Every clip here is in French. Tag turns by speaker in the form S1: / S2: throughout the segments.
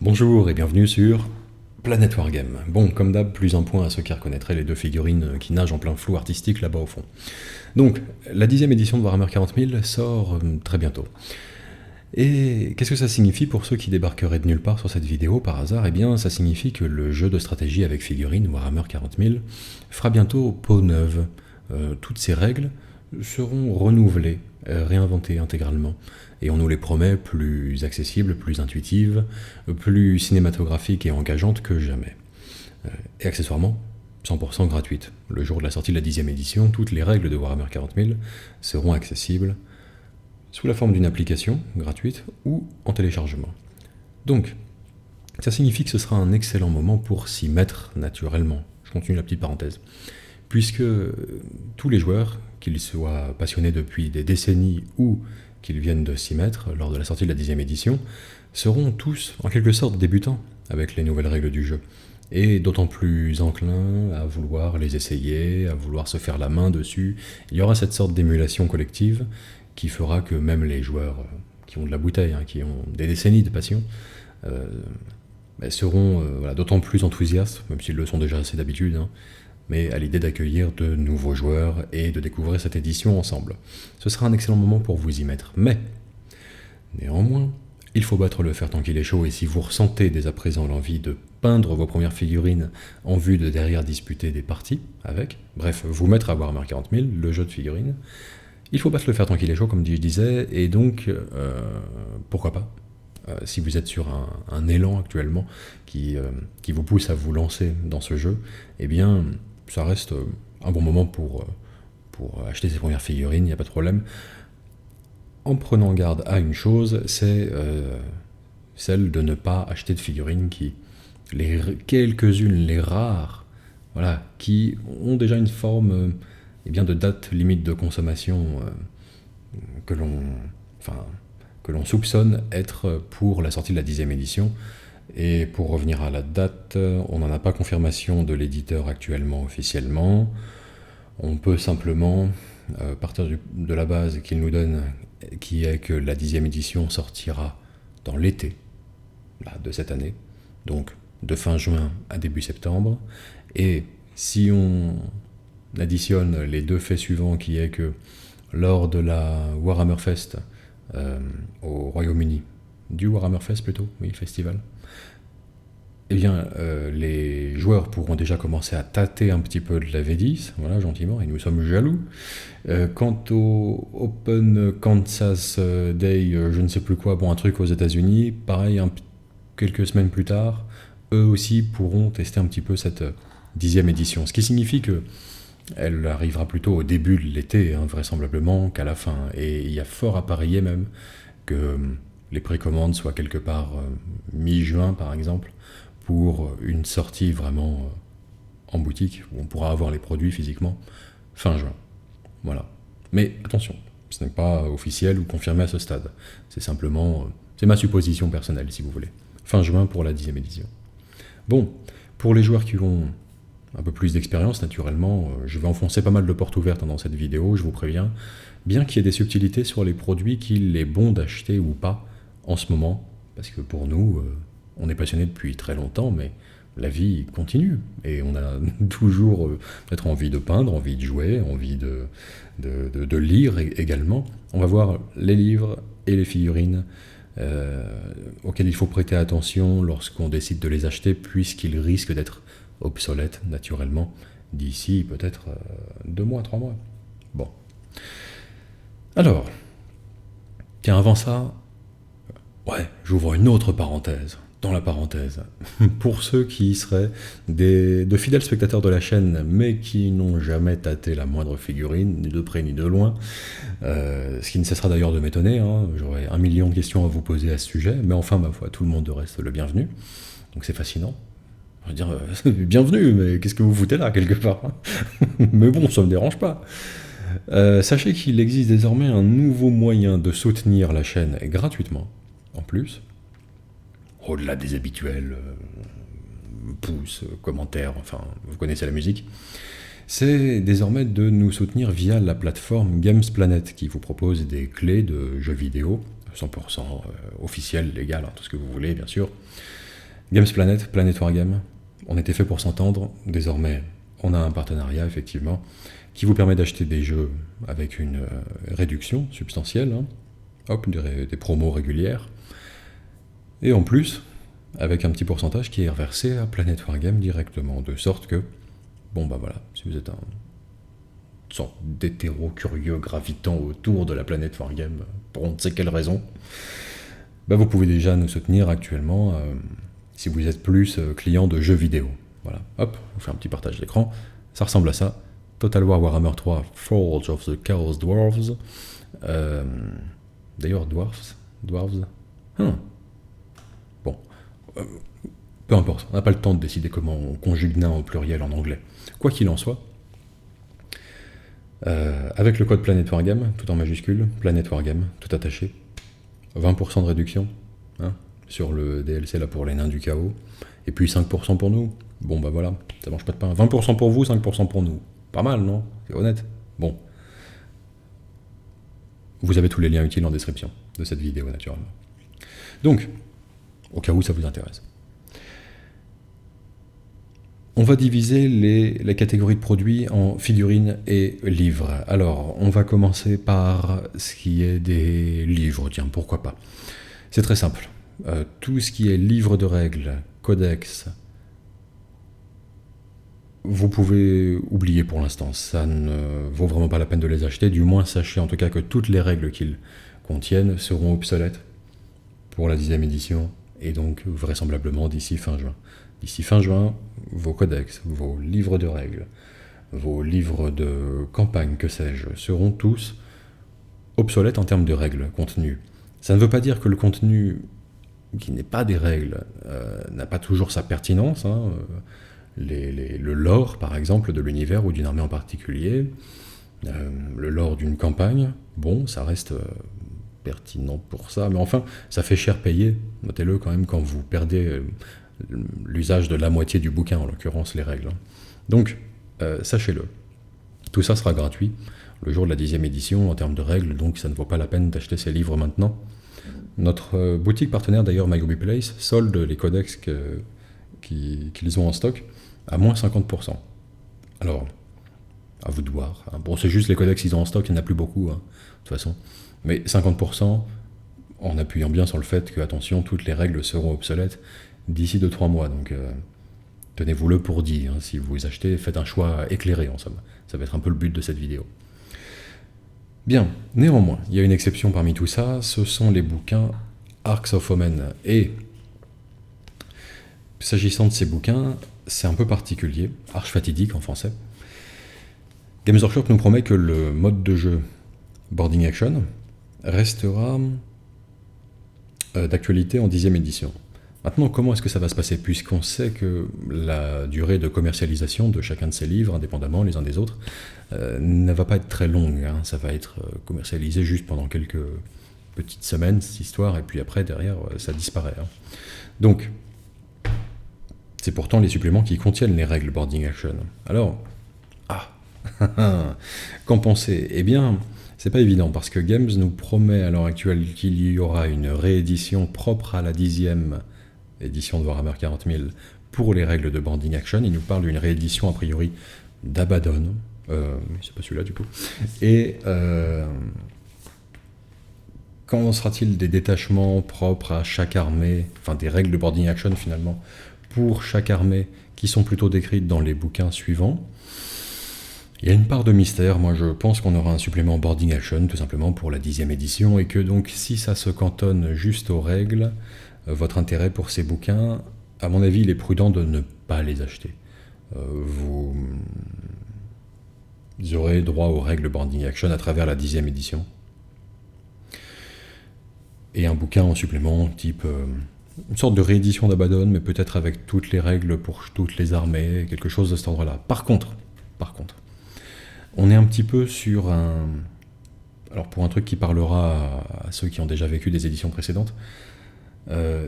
S1: Bonjour et bienvenue sur Planet Wargame. Bon, comme d'hab, plus un point à ceux qui reconnaîtraient les deux figurines qui nagent en plein flou artistique là-bas au fond. Donc, la 10e édition de Warhammer 40 000 sort très bientôt. Et qu'est-ce que ça signifie pour ceux qui débarqueraient de nulle part sur cette vidéo par hasard? Eh bien, ça signifie que le jeu de stratégie avec figurines Warhammer 40 000 fera bientôt peau neuve. Toutes ces règles seront renouvelées, réinventées intégralement. Et on nous les promet plus accessibles, plus intuitives, plus cinématographiques et engageantes que jamais. Et accessoirement, 100% gratuites. Le jour de la sortie de la 10e édition, toutes les règles de Warhammer 40 000 seront accessibles sous la forme d'une application gratuite ou en téléchargement. Donc, ça signifie que ce sera un excellent moment pour s'y mettre naturellement. Je continue la petite parenthèse. Puisque tous les joueurs, qu'ils soient passionnés depuis des décennies ou qu'ils viennent de s'y mettre lors de la sortie de la 10e édition, seront tous en quelque sorte débutants avec les nouvelles règles du jeu, et d'autant plus enclins à vouloir les essayer, à vouloir se faire la main dessus. Il y aura cette sorte d'émulation collective qui fera que même les joueurs qui ont de la bouteille, qui ont des décennies de passion, seront d'autant plus enthousiastes, même s'ils le sont déjà assez d'habitude, mais à l'idée d'accueillir de nouveaux joueurs et de découvrir cette édition ensemble. Ce sera un excellent moment pour vous y mettre. Mais, néanmoins, il faut battre le fer tant qu'il est chaud, et si vous ressentez dès à présent l'envie de peindre vos premières figurines en vue de derrière disputer des parties avec, bref, vous mettre à Warhammer 40 000, le jeu de figurines, il faut battre le fer tant qu'il est chaud, comme je disais, et donc, pourquoi pas si vous êtes sur un élan actuellement qui vous pousse à vous lancer dans ce jeu, eh bien, ça reste un bon moment pour acheter ses premières figurines, il n'y a pas de problème. En prenant garde à une chose, c'est celle de ne pas acheter de figurines quelques-unes, les rares, qui ont déjà une forme de date limite de consommation que l'on soupçonne être pour la sortie de la 10e édition. Et pour revenir à la date, on n'en a pas confirmation de l'éditeur actuellement officiellement. On peut simplement partir de la base qu'il nous donne, qui est que la 10e édition sortira dans l'été de cette année, donc de fin juin à début septembre. Et si on additionne les deux faits suivants, qui est que lors de la Warhammer Fest au Royaume-Uni, du Warhammer Fest plutôt, oui, festival, eh bien, les joueurs pourront déjà commencer à tâter un petit peu de la V10, voilà, gentiment, et nous sommes jaloux. Quant au Open Kansas Day, je ne sais plus quoi, un truc aux États-Unis, pareil, quelques semaines plus tard, eux aussi pourront tester un petit peu cette 10e édition, ce qui signifie que elle arrivera plutôt au début de l'été, vraisemblablement, qu'à la fin. Et il y a fort à parier même que les précommandes soient quelque part mi-juin, par exemple, pour une sortie vraiment en boutique, où on pourra avoir les produits physiquement fin juin. Voilà. Mais attention, ce n'est pas officiel ou confirmé à ce stade. C'est simplement, c'est ma supposition personnelle, si vous voulez. Fin juin pour la 10e édition. Bon, pour les joueurs qui ont un peu plus d'expérience, naturellement, je vais enfoncer pas mal de portes ouvertes dans cette vidéo, je vous préviens, bien qu'il y ait des subtilités sur les produits qu'il est bon d'acheter ou pas en ce moment, parce que pour nous, on est passionné depuis très longtemps, mais la vie continue, et on a toujours peut-être envie de peindre, envie de jouer, envie de lire également. On va voir les livres et les figurines auxquels il faut prêter attention lorsqu'on décide de les acheter, puisqu'ils risquent d'être obsolètes, naturellement, d'ici peut-être 2 mois, 3 mois. Bon. Alors, tiens, avant ça, j'ouvre une autre parenthèse, dans la parenthèse. Pour ceux qui seraient de fidèles spectateurs de la chaîne, mais qui n'ont jamais tâté la moindre figurine, ni de près ni de loin, ce qui ne cessera d'ailleurs de m'étonner, j'aurais 1 million de questions à vous poser à ce sujet, mais enfin, ma foi, tout le monde reste le bienvenu, donc c'est fascinant. Je veux dire, bienvenue, mais qu'est-ce que vous foutez là, quelque part? Mais bon, ça ne me dérange pas. Sachez qu'il existe désormais un nouveau moyen de soutenir la chaîne gratuitement, en plus, au-delà des habituels pouces, commentaires, enfin, vous connaissez la musique. C'est désormais de nous soutenir via la plateforme Games Planet, qui vous propose des clés de jeux vidéo, 100% officielles, légales, tout ce que vous voulez, bien sûr, Games Planet, Planet Wargame, on était fait pour s'entendre. Désormais, on a un partenariat, effectivement, qui vous permet d'acheter des jeux avec une réduction substantielle, hein. Hop, des promos régulières. Et en plus, avec un petit pourcentage qui est reversé à Planet Wargame directement, de sorte que, bon bah voilà, si vous êtes une sorte d'hétéro curieux gravitant autour de la Planet Wargame, pour on ne sait quelle raison, bah vous pouvez déjà nous soutenir actuellement si vous êtes plus client de jeux vidéo. Voilà, hop, on fait un petit partage d'écran, ça ressemble à ça. Total War Warhammer 3, Forge of the Chaos Dwarves. D'ailleurs, Dwarves. Bon, peu importe, on n'a pas le temps de décider comment on conjugue nain au pluriel en anglais. Quoi qu'il en soit, avec le code Planet Wargame, tout en majuscule, Planet Wargame, tout attaché, 20% de réduction, hein, sur le DLC là pour les nains du chaos, et puis 5% pour nous. Bon bah voilà, ça mange pas de pain. 20% pour vous, 5% pour nous. Pas mal, non? C'est honnête. Bon. Vous avez tous les liens utiles en description de cette vidéo, naturellement. Donc, au cas où ça vous intéresse. On va diviser les catégories de produits en figurines et livres. Alors, on va commencer par ce qui est des livres, tiens, pourquoi pas. C'est très simple. Tout ce qui est livre de règles, codex, vous pouvez oublier pour l'instant. Ça ne vaut vraiment pas la peine de les acheter. Du moins, sachez en tout cas que toutes les règles qu'ils contiennent seront obsolètes pour la 10e édition, et donc vraisemblablement d'ici fin juin. D'ici fin juin, vos codex, vos livres de règles, vos livres de campagne, que sais-je, seront tous obsolètes en termes de règles, contenu. Ça ne veut pas dire que le contenu qui n'est pas des règles n'a pas toujours sa pertinence, hein. Le lore, par exemple, de l'univers ou d'une armée en particulier, le lore d'une campagne, bon, ça reste pertinent pour ça, mais enfin, ça fait cher payer, notez-le quand même, quand vous perdez l'usage de la moitié du bouquin, en l'occurrence les règles. Donc, sachez-le, tout ça sera gratuit le jour de la 10e édition en termes de règles, donc ça ne vaut pas la peine d'acheter ces livres maintenant. Notre boutique partenaire, d'ailleurs, My Hobby Place, solde les codex qu'ils ont en stock à moins 50%. Alors, à vous de voir, hein. Bon, c'est juste les codex qu'ils ont en stock, il n'y en a plus beaucoup, hein, de toute façon. Mais 50% en appuyant bien sur le fait que, attention, toutes les règles seront obsolètes d'ici 2-3 mois. Donc, tenez-vous-le pour dit, hein, si vous achetez, faites un choix éclairé, en somme. Ça va être un peu le but de cette vidéo. Bien, néanmoins, il y a une exception parmi tout ça, ce sont les bouquins Arcs of Omen. Et, s'agissant de ces bouquins, c'est un peu particulier, arche fatidique en français. Games Workshop nous promet que le mode de jeu Boarding Action restera d'actualité en 10e édition. Maintenant, comment est-ce que ça va se passer, puisqu'on sait que la durée de commercialisation de chacun de ces livres, indépendamment les uns des autres, ne va pas être très longue, hein. Ça va être commercialisé juste pendant quelques petites semaines, cette histoire, et puis après, derrière, ça disparaît, hein. Donc, c'est pourtant les suppléments qui contiennent les règles Boarding Action. Alors, qu'en penser? Eh bien, c'est pas évident, parce que Games nous promet à l'heure actuelle qu'il y aura une réédition propre à la 10e édition de Warhammer 40 000 pour les règles de Boarding Action. Il nous parle d'une réédition a priori d'Abaddon, c'est pas celui-là du coup. Et quand sera-t-il des détachements propres à chaque armée, enfin des règles de Boarding Action finalement, pour chaque armée, qui sont plutôt décrites dans les bouquins suivants? Il y a une part de mystère. Moi je pense qu'on aura un supplément Boarding Action tout simplement pour la 10e édition, et que donc si ça se cantonne juste aux règles, votre intérêt pour ces bouquins, à mon avis, il est prudent de ne pas les acheter. Vous aurez droit aux règles Boarding Action à travers la 10e édition. Et un bouquin en supplément, type une sorte de réédition d'Abaddon, mais peut-être avec toutes les règles pour toutes les armées, quelque chose de cet ordre-là. Par contre, on est un petit peu sur un... Alors pour un truc qui parlera à ceux qui ont déjà vécu des éditions précédentes,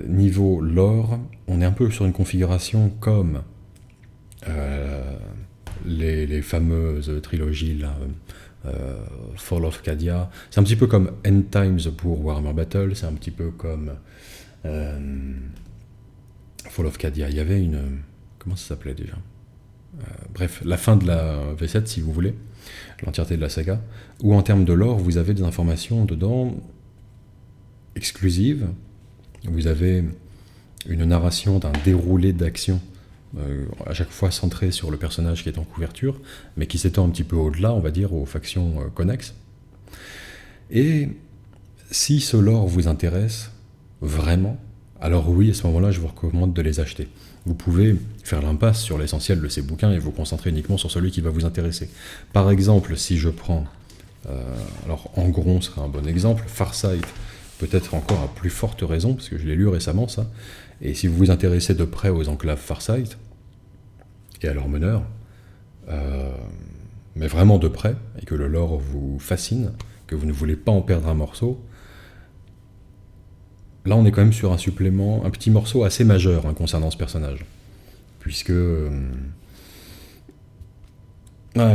S1: niveau lore, on est un peu sur une configuration comme les fameuses trilogies là, Fall of Cadia. C'est un petit peu comme End Times pour Warhammer Battle, c'est un petit peu comme Fall of Cadia, il y avait une... Comment ça s'appelait déjà? Bref, la fin de la V7, si vous voulez, l'entièreté de la saga, où en termes de lore, vous avez des informations dedans exclusives. Vous avez une narration d'un déroulé d'action, à chaque fois centré sur le personnage qui est en couverture, mais qui s'étend un petit peu au-delà, on va dire, aux factions connexes. Et si ce lore vous intéresse vraiment, alors oui, à ce moment-là, je vous recommande de les acheter. Vous pouvez faire l'impasse sur l'essentiel de ces bouquins et vous concentrer uniquement sur celui qui va vous intéresser. Par exemple, si je prends, alors Angron serait un bon exemple, Farsight, peut-être encore à plus forte raison, parce que je l'ai lu récemment ça, et si vous vous intéressez de près aux enclaves Farsight, et à leurs meneurs, mais vraiment de près, et que le lore vous fascine, que vous ne voulez pas en perdre un morceau, là on est quand même sur un supplément, un petit morceau assez majeur concernant ce personnage. Puisque...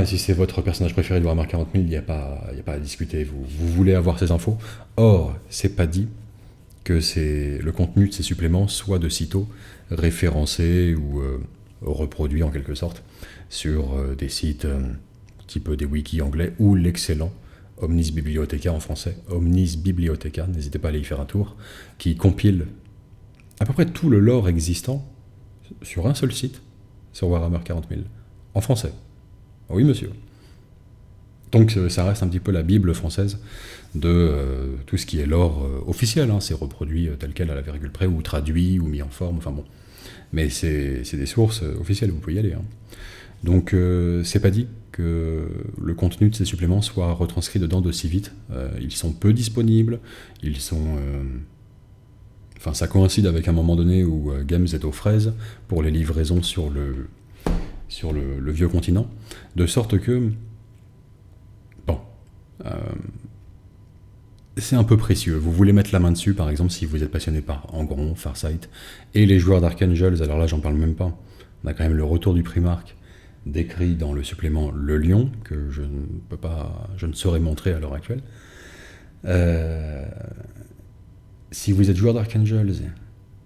S1: si c'est votre personnage préféré de Warhammer 40 000, il n'y a pas à discuter, vous voulez avoir ces infos. Or, c'est pas dit que le contenu de ces suppléments soit de sitôt référencé ou reproduit en quelque sorte sur des sites type des wikis anglais ou l'excellent Omnis Bibliotheca en français, Omnis Bibliotheca, n'hésitez pas à aller y faire un tour, qui compile à peu près tout le lore existant sur un seul site, sur Warhammer 40 000, en français. Oui, monsieur. Donc ça reste un petit peu la Bible française de tout ce qui est lore officiel, c'est reproduit tel quel à la virgule près, ou traduit, ou mis en forme, enfin bon. Mais c'est des sources officielles, vous pouvez y aller. Donc c'est pas dit que le contenu de ces suppléments soit retranscrit dedans d'aussi vite. Ils sont peu disponibles, ils sont... Enfin, ça coïncide avec un moment donné où Games est aux fraises pour les livraisons sur le vieux continent, de sorte que... Bon... c'est un peu précieux. Vous voulez mettre la main dessus, par exemple, si vous êtes passionné par Angron, Farsight, et les joueurs d'Archangels, alors là, j'en parle même pas. On a quand même le retour du Primarque, décrit dans le supplément Le Lion, que je ne saurais montrer à l'heure actuelle. Si vous êtes joueur d'Archangels,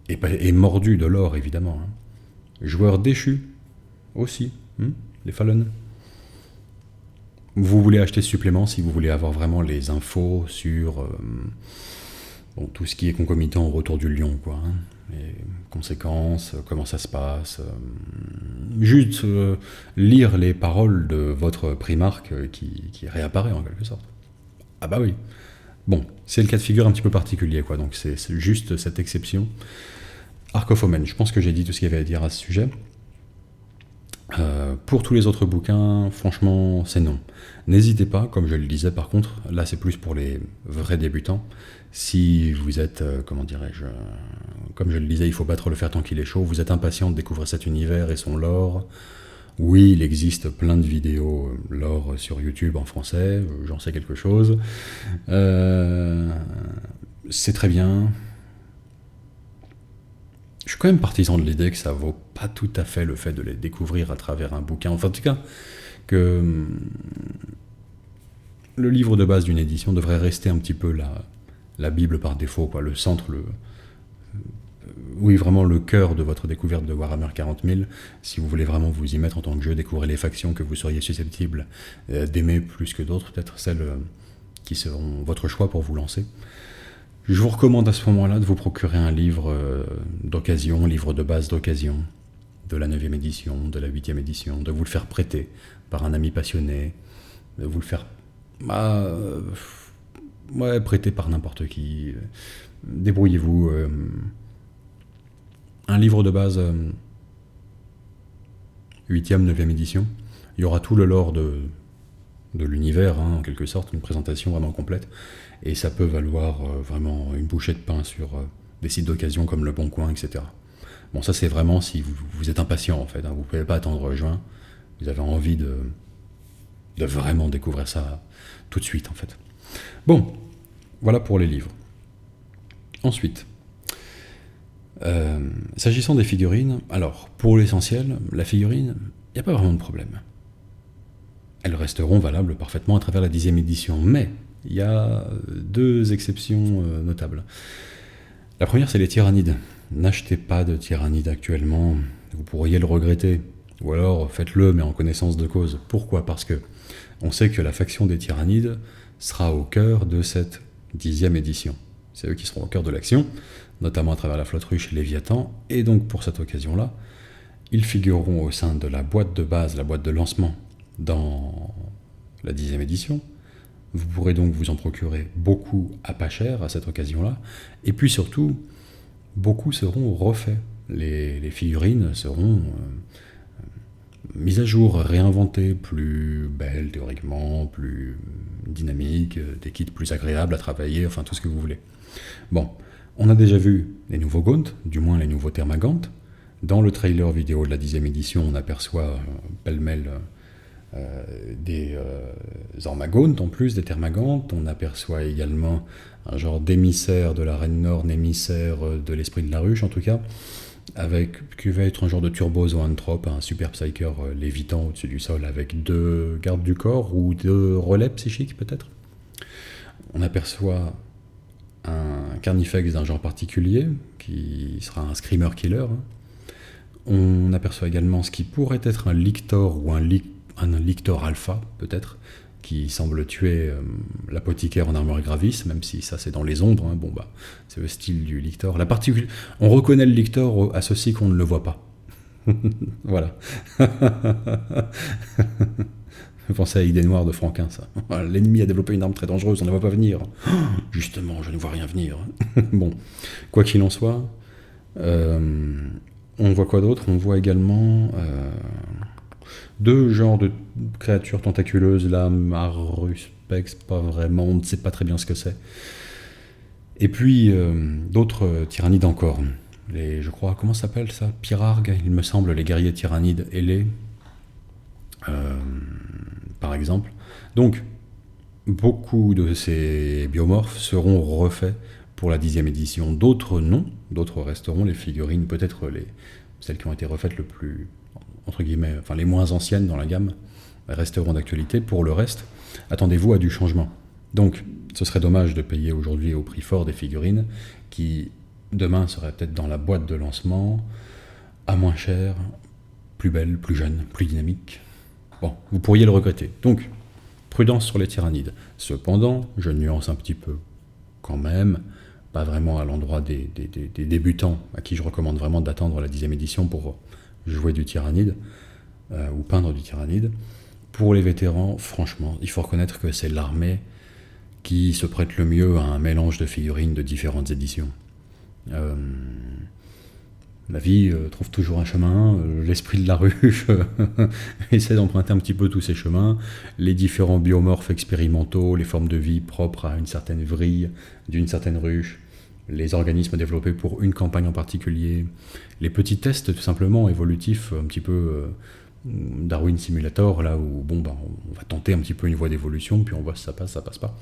S1: et mordu de l'or, évidemment, joueur déchu, aussi, les Fallen. Vous voulez acheter ce supplément si vous voulez avoir vraiment les infos sur tout ce qui est concomitant au retour du lion, quoi. Les conséquences, comment ça se passe. Juste lire les paroles de votre Primarque qui réapparaît en quelque sorte. Ah bah oui. Bon, c'est le cas de figure un petit peu particulier, quoi. Donc c'est juste cette exception. Ark of Omen, je pense que j'ai dit tout ce qu'il y avait à dire à ce sujet. Pour tous les autres bouquins, franchement, c'est non. N'hésitez pas, comme je le disais par contre, là c'est plus pour les vrais débutants, si vous êtes, comment dirais-je, comme je le disais, il faut battre le fer tant qu'il est chaud, vous êtes impatient de découvrir cet univers et son lore. Oui, il existe plein de vidéos lore sur YouTube en français, j'en sais quelque chose. C'est très bien. Je suis quand même partisan de l'idée que ça vaut pas tout à fait le fait de les découvrir à travers un bouquin. Enfin, en tout cas, que le livre de base d'une édition devrait rester un petit peu la Bible par défaut, quoi, le centre, oui, vraiment le cœur de votre découverte de Warhammer 40 000. Si vous voulez vraiment vous y mettre en tant que jeu, découvrir les factions que vous seriez susceptible d'aimer plus que d'autres, peut-être celles qui seront votre choix pour vous lancer. Je vous recommande à ce moment-là de vous procurer un livre d'occasion, livre de base d'occasion, de la 9e édition, de la 8e édition, de vous le faire prêter par un ami passionné, de vous le faire prêter par n'importe qui. Débrouillez-vous. Un livre de base 8e, 9e édition, il y aura tout le lore de l'univers, en quelque sorte, une présentation vraiment complète. Et ça peut valoir vraiment une bouchée de pain sur des sites d'occasion comme Le Bon Coin, etc. Bon, ça c'est vraiment si vous êtes impatient en fait, vous ne pouvez pas attendre juin, vous avez envie de vraiment découvrir ça tout de suite en fait. Bon, voilà pour les livres. Ensuite, s'agissant des figurines, alors pour l'essentiel, la figurine, il n'y a pas vraiment de problème. Elles resteront valables parfaitement à travers la 10e édition, mais il y a deux exceptions notables. La première, c'est les tyrannides. n'achetez pas de tyrannide actuellement, vous pourriez le regretter. Ou alors faites-le, mais en connaissance de cause. Pourquoi ? Parce que on sait que la faction des tyrannides sera au cœur de cette 10e édition. C'est eux qui seront au cœur de l'action, notamment à travers la flotte ruche Léviathan, et donc pour cette occasion-là, ils figureront au sein de la boîte de base, la boîte de lancement, dans la 10e édition. Vous pourrez donc vous en procurer beaucoup à pas cher à cette occasion-là, et puis surtout, beaucoup seront refaits. Les figurines seront mises à jour, réinventées, plus belles théoriquement, plus dynamiques, des kits plus agréables à travailler, enfin tout ce que vous voulez. Bon, on a déjà vu les nouveaux Gaunt, du moins les nouveaux Thermagant. Dans le trailer vidéo de la 10e édition, on aperçoit pêle-mêle des Ormagaunt en plus des Thermagant. On aperçoit également un genre d'émissaire de la Reine Norne, émissaire de l'Esprit de la Ruche en tout cas, qui va être un genre de turbo zoanthrope, un super psyker lévitant au-dessus du sol avec 2 gardes du corps ou 2 relais psychiques peut-être. On aperçoit un Carnifex d'un genre particulier, qui sera un Screamer Killer. On aperçoit également ce qui pourrait être un Lictor ou un Lictor Alpha, peut-être, qui semble tuer l'apothicaire en armure gravis, même si ça c'est dans les ombres. Bon bah, c'est le style du Lictor. On reconnaît le Lictor à ceci qu'on ne le voit pas. Voilà. Je pensais à Idée Noire de Franquin, ça. L'ennemi a développé une arme très dangereuse, on ne la voit pas venir. Justement, je ne vois rien venir. Bon, quoi qu'il en soit, on voit quoi d'autre ? On voit également 2 genres de créatures tentaculeuses, là, Maruspex, pas vraiment, on ne sait pas très bien ce que c'est. Et puis, d'autres tyrannides encore. Je crois, comment ça s'appelle ça ? Pyrargues, il me semble, les guerriers tyrannides ailés. Par exemple. Donc, beaucoup de ces biomorphes seront refaits pour la 10e édition. D'autres non, d'autres resteront les figurines, peut-être celles qui ont été refaites le plus, entre guillemets, enfin les moins anciennes dans la gamme, resteront d'actualité. Pour le reste, attendez-vous à du changement. Donc, ce serait dommage de payer aujourd'hui au prix fort des figurines qui, demain, seraient peut-être dans la boîte de lancement, à moins cher, plus belles, plus jeunes, plus dynamiques. Bon, vous pourriez le regretter. Donc, prudence sur les tyrannides. Cependant, je nuance un petit peu quand même, pas vraiment à l'endroit des débutants, à qui je recommande vraiment d'attendre la 10e édition pour jouer du tyrannide, ou peindre du tyrannide. Pour les vétérans, franchement, il faut reconnaître que c'est l'armée qui se prête le mieux à un mélange de figurines de différentes éditions. La vie trouve toujours un chemin, l'esprit de la ruche essaie d'emprunter un petit peu tous ces chemins, les différents biomorphes expérimentaux, les formes de vie propres à une certaine vrille, d'une certaine ruche, les organismes développés pour une campagne en particulier, les petits tests tout simplement évolutifs, un petit peu Darwin Simulator, là où on va tenter un petit peu une voie d'évolution, puis on voit si ça passe pas.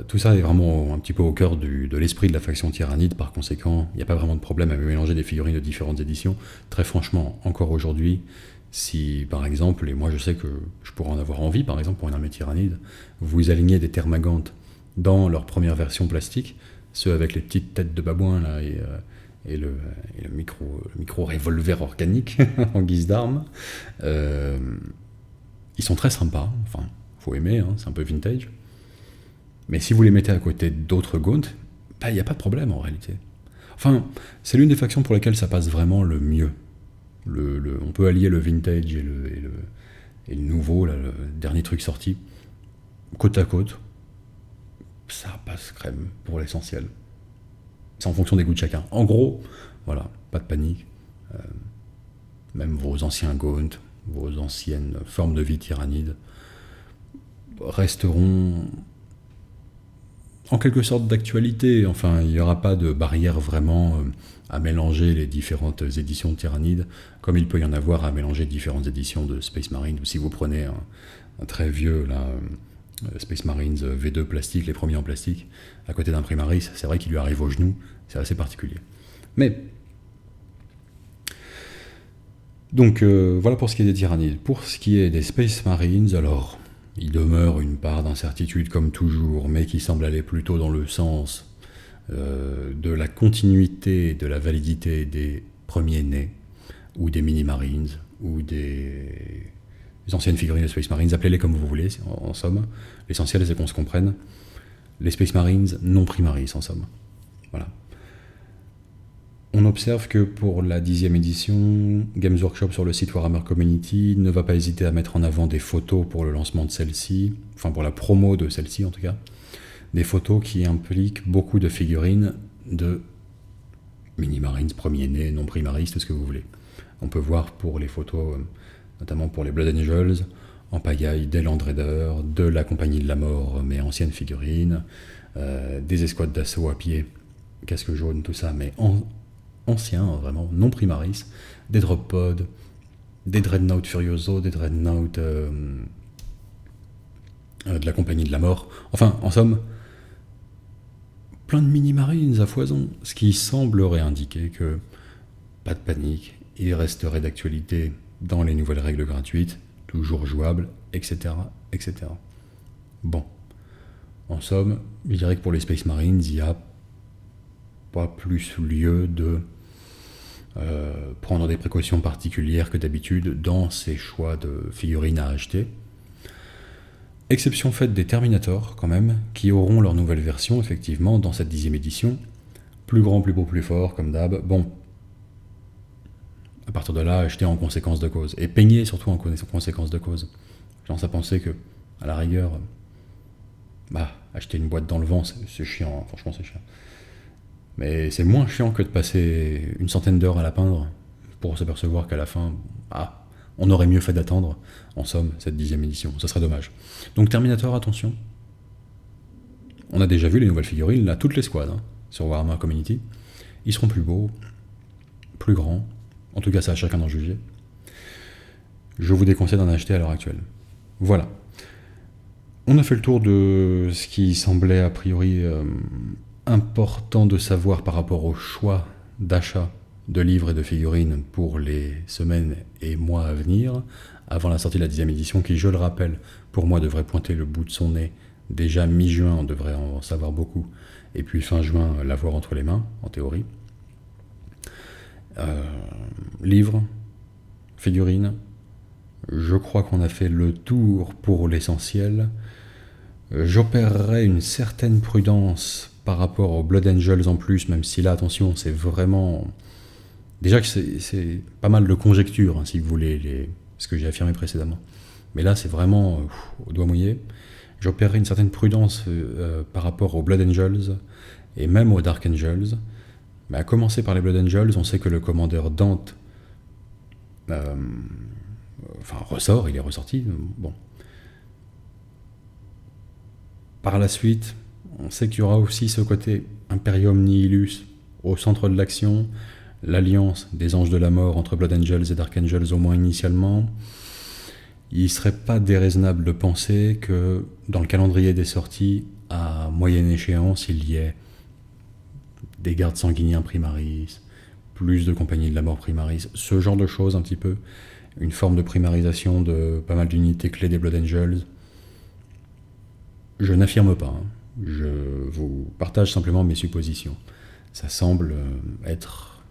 S1: Tout ça est vraiment un petit peu au cœur de l'esprit de la faction tyrannide, par conséquent, il n'y a pas vraiment de problème à mélanger des figurines de différentes éditions. Très franchement, encore aujourd'hui, si par exemple, et moi je sais que je pourrais en avoir envie, par exemple pour une armée tyrannide, vous alignez des Thermagant dans leur première version plastique, ceux avec les petites têtes de babouin là, et le micro revolver organique en guise d'arme, ils sont très sympas, enfin, faut aimer, hein, c'est un peu vintage. Mais si vous les mettez à côté d'autres Gaunt, il n'y a pas de problème en réalité. Enfin, c'est l'une des factions pour lesquelles ça passe vraiment le mieux. On peut allier le vintage et le nouveau, là, le dernier truc sorti, côte à côte. Ça passe crème pour l'essentiel. C'est en fonction des goûts de chacun. En gros, voilà, pas de panique. Même vos anciens Gaunt, vos anciennes formes de vie tyrannides resteront en quelque sorte d'actualité. Enfin, il n'y aura pas de barrière vraiment à mélanger les différentes éditions de Tyrannide, comme il peut y en avoir à mélanger différentes éditions de Space Marine, ou si vous prenez un très vieux là, Space Marines V2 plastique, les premiers en plastique, à côté d'un Primaris, c'est vrai qu'il lui arrive au genou, c'est assez particulier. Mais, donc voilà pour ce qui est des Tyrannides. Pour ce qui est des Space Marines, alors, il demeure une part d'incertitude comme toujours, mais qui semble aller plutôt dans le sens de la continuité, de la validité des premiers nés, ou des mini-marines, ou des anciennes figurines de Space Marines, appelez-les comme vous voulez, en somme. L'essentiel, c'est qu'on se comprenne. Les Space Marines non primaris, en somme. Voilà. On observe que pour la 10e édition, Games Workshop sur le site Warhammer Community ne va pas hésiter à mettre en avant des photos pour le lancement de celle-ci, enfin pour la promo de celle-ci en tout cas, des photos qui impliquent beaucoup de figurines de mini-marines, premiers nés, non primaris, tout ce que vous voulez. On peut voir pour les photos, notamment pour les Blood Angels, en pagaille des Land Raiders, de la Compagnie de la Mort, mais anciennes figurines, des escouades d'assaut à pied, casque jaune, tout ça, mais anciens, vraiment, non primaris, des drop pods, des Dreadnought Furioso, des Dreadnought de la Compagnie de la Mort. Enfin, en somme, plein de mini-marines à foison, ce qui semblerait indiquer que, pas de panique, il resterait d'actualité dans les nouvelles règles gratuites, toujours jouables, etc., etc. Bon. En somme, je dirais que pour les Space Marines, il n'y a pas plus lieu de prendre des précautions particulières que d'habitude dans ces choix de figurines à acheter. Exception faite des Terminators, quand même, qui auront leur nouvelle version, effectivement, dans cette 10e édition. Plus grand, plus beau, plus fort, comme d'hab. Bon. À partir de là, acheter en conséquence de cause. Et peigner surtout en conséquence de cause. J'ai tendance à penser que, à la rigueur, acheter une boîte dans le vent, c'est chiant, hein. Franchement c'est chiant. Mais c'est moins chiant que de passer une centaine d'heures à la peindre pour s'apercevoir qu'à la fin, on aurait mieux fait d'attendre, en somme, cette 10e édition. Ça serait dommage. Donc Terminator, attention. On a déjà vu les nouvelles figurines, là, toutes les squads, hein, sur Warhammer Community. Ils seront plus beaux, plus grands. En tout cas, c'est à chacun d'en juger. Je vous déconseille d'en acheter à l'heure actuelle. Voilà. On a fait le tour de ce qui semblait a priori important de savoir par rapport au choix d'achat de livres et de figurines pour les semaines et mois à venir, avant la sortie de la 10e édition, qui, je le rappelle, pour moi devrait pointer le bout de son nez. Déjà mi-juin, on devrait en savoir beaucoup, et puis fin juin, l'avoir entre les mains, en théorie. Livres, figurines, je crois qu'on a fait le tour pour l'essentiel. J'opérerai une certaine prudence par rapport aux Blood Angels en plus, même si là, attention, c'est vraiment... Déjà que c'est pas mal de conjectures, hein, si vous voulez, ce que j'ai affirmé précédemment. Mais là, c'est vraiment au doigt mouillé. J'opérerai une certaine prudence par rapport aux Blood Angels et même aux Dark Angels. Mais à commencer par les Blood Angels, on sait que le commandeur Dante ressort, il est ressorti. Bon. Par la suite, on sait qu'il y aura aussi ce côté Imperium Nihilus au centre de l'action, l'alliance des Anges de la Mort entre Blood Angels et Dark Angels au moins initialement. Il ne serait pas déraisonnable de penser que dans le calendrier des sorties, à moyenne échéance, il y ait des gardes sanguiniens primaris, plus de compagnies de la mort primaris, ce genre de choses un petit peu, une forme de primarisation de pas mal d'unités clés des Blood Angels. Je n'affirme pas, hein. Je vous partage simplement mes suppositions. Ça semble être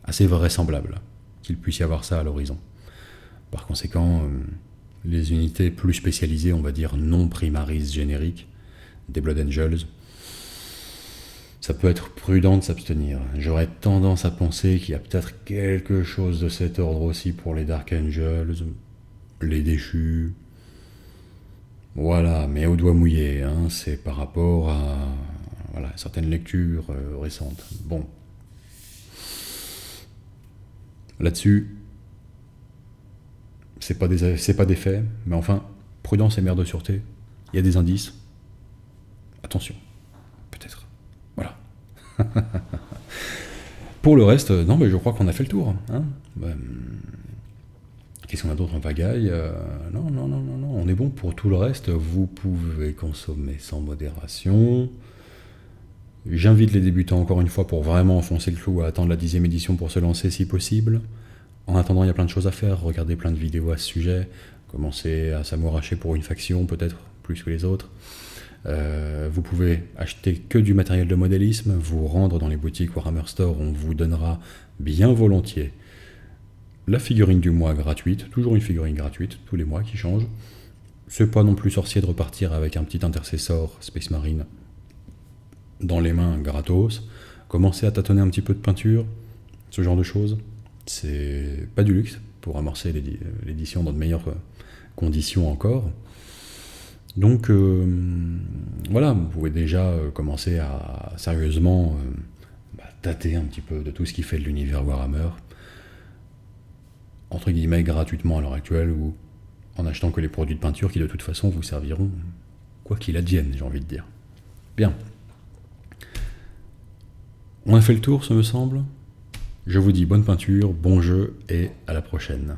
S1: assez vraisemblable qu'il puisse y avoir ça à l'horizon. Par conséquent, les unités plus spécialisées, on va dire non primaris génériques, des Blood Angels, ça peut être prudent de s'abstenir. J'aurais tendance à penser qu'il y a peut-être quelque chose de cet ordre aussi pour les Dark Angels, les déchus. Voilà, mais au doigt mouillé, hein, c'est par rapport à certaines lectures récentes. Bon. Là-dessus, c'est pas des faits, mais enfin, prudence et mère de sûreté, il y a des indices. Attention, peut-être. Voilà. Pour le reste, non, mais je crois qu'on a fait le tour. Hein. Qu'est-ce qu'on a d'autre en pagaille? Non, on est bon pour tout le reste. Vous pouvez consommer sans modération. J'invite les débutants, encore une fois, pour vraiment enfoncer le clou, à attendre la 10e édition pour se lancer si possible. En attendant, il y a plein de choses à faire. Regardez plein de vidéos à ce sujet. Commencez à s'amouracher pour une faction, peut-être plus que les autres. Vous pouvez acheter que du matériel de modélisme, vous rendre dans les boutiques Warhammer Store, on vous donnera bien volontiers la figurine du mois gratuite, toujours une figurine gratuite, tous les mois qui change. C'est pas non plus sorcier de repartir avec un petit intercessor Space Marine dans les mains gratos. Commencer à tâtonner un petit peu de peinture, ce genre de choses, c'est pas du luxe pour amorcer l'édition dans de meilleures conditions encore. Donc voilà, vous pouvez déjà commencer à sérieusement tâter un petit peu de tout ce qui fait de l'univers Warhammer, entre guillemets gratuitement à l'heure actuelle, ou en achetant que les produits de peinture qui de toute façon vous serviront quoi qu'il advienne, j'ai envie de dire. Bien. On a fait le tour, ce me semble. Je vous dis bonne peinture, bon jeu et à la prochaine.